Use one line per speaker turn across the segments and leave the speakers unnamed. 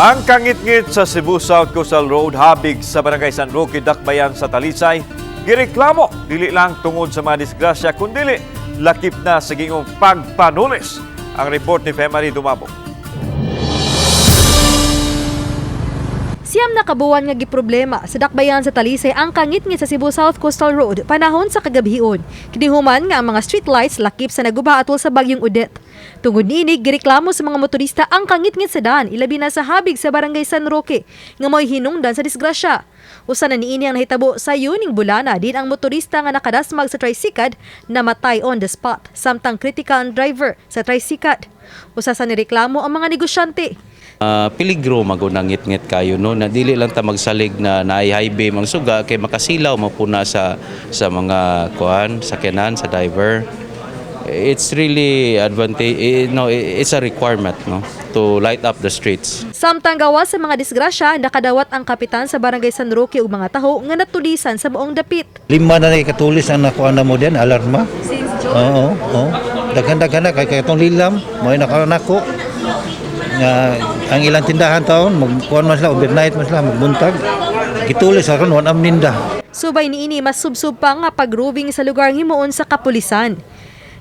Ang kangit-ngit sa Cebu South Coastal Road habig sa Barangay San Roque, Dakbayan sa Talisay, gireklamo dili lang tungod sa mga disgrasya kundi lakip na sa gingong pagpanulis. Ang report ni Femari Dumabo.
Siyam na kabuwan nga giproblema sa Dakbayan sa Talisay ang kangit-ngit sa Cebu South Coastal Road panahon sa kagabhion. Kinihuman nga ang mga streetlights lakip sa naguba atol sa bagyong Odette. Tungod niini gireklamo sa mga motorista ang kangit-ngit sa daan ilabi na sa habig sa Barangay San Roque nga mo'y hinungdan sa disgrasya. Usa na niini ang nahitabo sa yuning bulana din ang motorista nga nakadasmag sa tricycad namatay on the spot samtang critical ang driver sa tricycad. Usa sa nireklamo ang mga negosyante.
Piligro magunangit-ngit kayo no na dili lang ta magsalig na naay-highway mang suga kay makasilaw mapuna sa mga kuan sakyanan sa driver. It's really it's a requirement no to light up the streets.
Samtang gawas sa mga disgrasya, nakadawat ang kapitan sa Barangay San Roque ug mga taho nga natulisan sa buong dapit.
5 na katulis ang nakuha na mo din alarma.
Since June?
Oo. Daghan-daghan na kay katong lilam mo nakaron ako. Nga ang ilang tindahan taon magkuan man sila overnight man sila magbuntag. Gitulis aron wan amninda.
Subay niini mas subsub pa nga pagrubing sa lugar himuon sa kapulisan.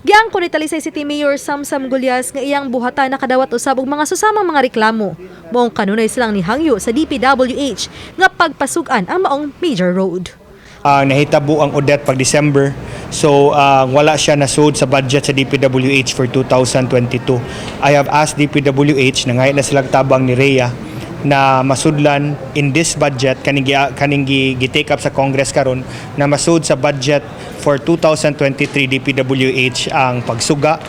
Giangko ni Talisay City Mayor Samsam Gulyas nga iyang buhatan nakadawat usab og mga susamang mga reklamo. Moong kanunay silang nihangyo sa DPWH nga pagpasugan ang maong major road.
Nahitabo ang Odette pag December. So wala siya nasud sa budget sa DPWH for 2022. I have asked DPWH na ngayon na silang tabang ni Rhea na masudlan in this budget kaning gi-take up sa Congress karon na masud sa budget for 2023 DPWH ang pagsuga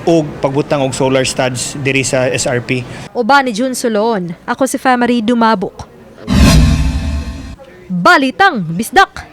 o pagbutang og solar studs diri sa SRP.
Uban ni June Solon, ako si Femari Dumabok. Balitang Bisdak.